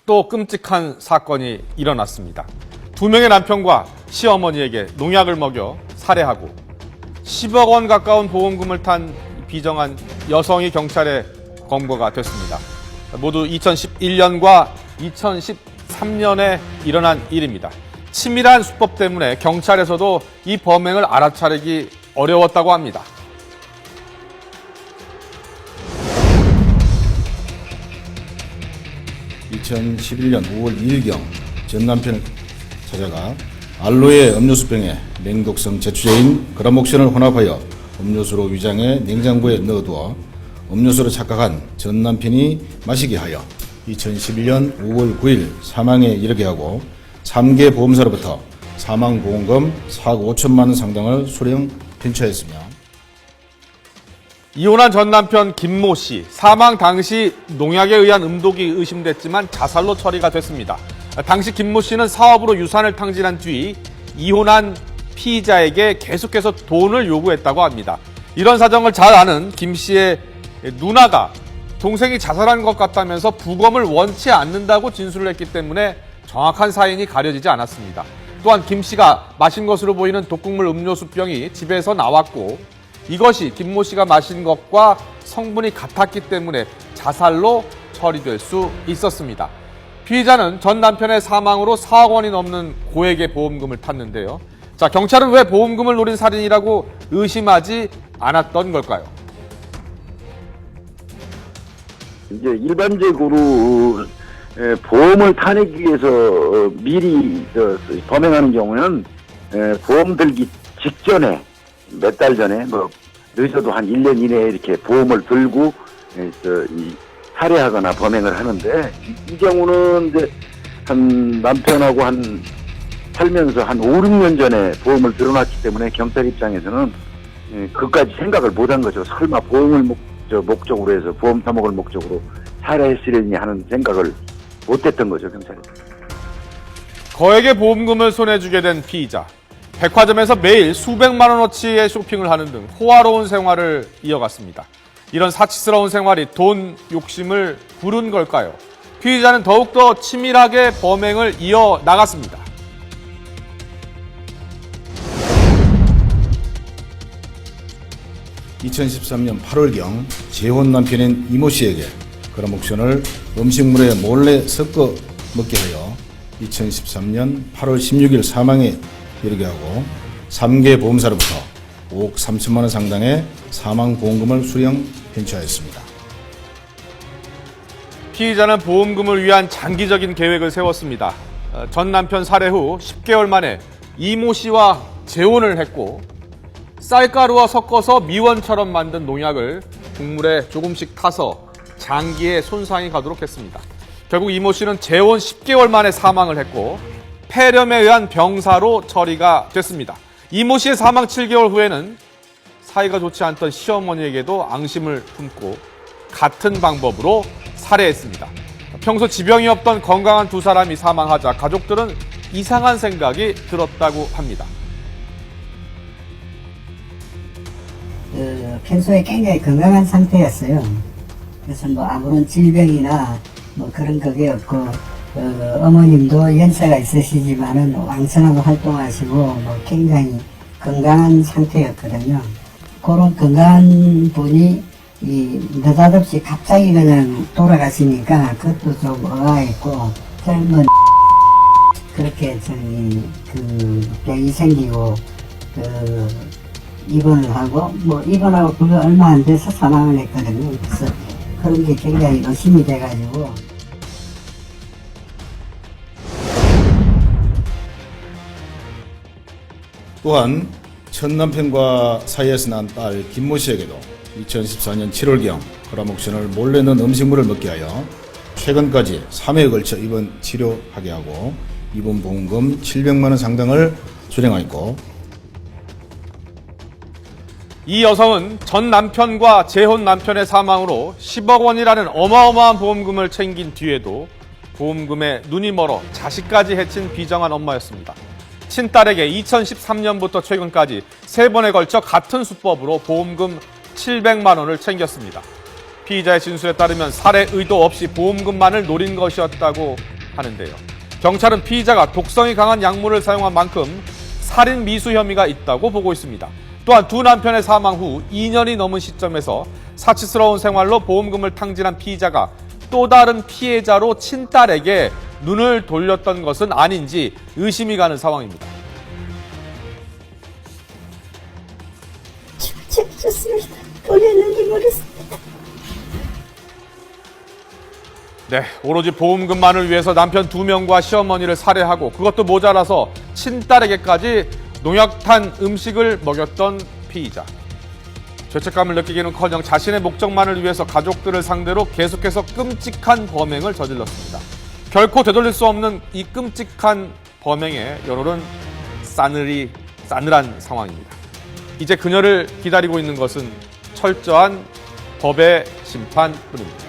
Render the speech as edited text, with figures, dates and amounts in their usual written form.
또 끔찍한 사건이 일어났습니다. 2명의 남편과 시어머니에게 농약을 먹여 살해하고 10억 원 가까운 보험금을 탄 비정한 여성이 경찰에 검거가 됐습니다. 모두 2011년과 2013년에 일어난 일입니다. 치밀한 수법 때문에 경찰에서도 이 범행을 알아차리기 어려웠다고 합니다. (2011년 5월 2일경) 전 남편을 찾아가 알로에 음료수병에 맹독성 제초제인 그라목신을 혼합하여 음료수로 위장해 냉장고에 넣어두어 음료수로 착각한 전 남편이 마시게 하여 2011년 5월 9일 사망에 이르게 하고 3개 보험사로부터 사망보험금 4억 5천만 원 상당을 수령 편취하였으며, 이혼한 전 남편 김모 씨, 사망 당시 농약에 의한 음독이 의심됐지만 자살로 처리가 됐습니다. 당시 김모 씨는 사업으로 유산을 탕진한 뒤 이혼한 피의자에게 계속해서 돈을 요구했다고 합니다. 이런 사정을 잘 아는 김 씨의 누나가 동생이 자살한 것 같다면서 부검을 원치 않는다고 진술을 했기 때문에 정확한 사인이 가려지지 않았습니다. 또한 김 씨가 마신 것으로 보이는 독극물 음료수병이 집에서 나왔고 이것이 김모 씨가 마신 것과 성분이 같았기 때문에 자살로 처리될 수 있었습니다. 피의자는 전 남편의 사망으로 4억 원이 넘는 고액의 보험금을 탔는데요. 자, 경찰은 왜 보험금을 노린 살인이라고 의심하지 않았던 걸까요? 이제 일반적으로 보험을 타내기 위해서 미리 범행하는 경우는 보험 들기 직전에 몇 달 전에 뭐 늦어도 한 1년 이내에 이렇게 보험을 들고 살해하거나 범행을 하는데, 이 경우는 이제 한 남편하고 살면서 한 5, 6년 전에 보험을 들어놨기 때문에 경찰 입장에서는 그까지 생각을 못한 거죠. 설마 보험을 목적으로 해서 보험 타목을 목적으로 살해했으려니 하는 생각을 못했던 거죠, 경찰이. 거액의 보험금을 손에 쥐게 된 피의자. 백화점에서 매일 수백만 원어치의 쇼핑을 하는 등 호화로운 생활을 이어갔습니다. 이런 사치스러운 생활이 돈 욕심을 부른 걸까요? 피의자는 더욱더 치밀하게 범행을 이어나갔습니다. (2013년 8월경) 재혼 남편인 이모 씨에게 그라목신을 음식물에 몰래 섞어 먹게 하여 2013년 8월 16일 사망에 이르게 하고 3개 보험사로부터 5억 3천만 원 상당의 사망보험금을 수령 편취하였습니다. 피의자는 보험금을 위한 장기적인 계획을 세웠습니다. 전 남편 살해 후 10개월 만에 이모 씨와 재혼을 했고 쌀가루와 섞어서 미원처럼 만든 농약을 국물에 조금씩 타서 장기에 손상이 가도록 했습니다. 결국 이모 씨는 재혼 10개월 만에 사망을 했고 폐렴에 의한 병사로 처리가 됐습니다. 이모 씨의 사망 7개월 후에는 사이가 좋지 않던 시어머니에게도 앙심을 품고 같은 방법으로 살해했습니다. 평소 지병이 없던 건강한 두 사람이 사망하자 가족들은 이상한 생각이 들었다고 합니다. 평소에 굉장히 건강한 상태였어요. 그래서 뭐 아무런 질병이나 뭐 그런 그게 없고, 어머님도 연세가 있으시지만은 왕성하고 활동하시고 뭐 굉장히 건강한 상태였거든요. 그런 건강한 분이 느닷없이 갑자기 그냥 돌아가시니까 그것도 좀 의아했고, 젊은 그렇게 병이 생기고 입원을 하고 뭐 입원하고 그거 얼마 안 돼서 사망을 했거든요. 그래서 그런 게 굉장히 의심이 돼가지고. 또한 첫 남편과 사이에서 난 딸 김모 씨에게도 2014년 7월경 그라목신을 몰래 넣은 음식물을 먹게 하여 최근까지 3회에 걸쳐 입원 치료하게 하고 입원 보험금 700만 원 상당을 수령하였고, 이 여성은 전 남편과 재혼 남편의 사망으로 10억 원이라는 어마어마한 보험금을 챙긴 뒤에도 보험금에 눈이 멀어 자식까지 해친 비정한 엄마였습니다. 친딸에게 2013년부터 최근까지 3번에 걸쳐 같은 수법으로 보험금 700만 원을 챙겼습니다. 피의자의 진술에 따르면 살해 의도 없이 보험금만을 노린 것이었다고 하는데요. 경찰은 피의자가 독성이 강한 약물을 사용한 만큼 살인 미수 혐의가 있다고 보고 있습니다. 또한 두 남편의 사망 후 2년이 넘은 시점에서 사치스러운 생활로 보험금을 탕진한 피의자가 또 다른 피해자로 친딸에게 눈을 돌렸던 것은 아닌지 의심이 가는 상황입니다. 좋습니다. 보냈는지 모르겠습니다. 네, 오로지 보험금만을 위해서 남편 2명과 시어머니를 살해하고 그것도 모자라서 친딸에게까지 농약탄 음식을 먹였던 피의자. 죄책감을 느끼기는커녕 자신의 목적만을 위해서 가족들을 상대로 계속해서 끔찍한 범행을 저질렀습니다. 결코 되돌릴 수 없는 이 끔찍한 범행의 여론은 싸늘한 상황입니다. 이제 그녀를 기다리고 있는 것은 철저한 법의 심판뿐입니다.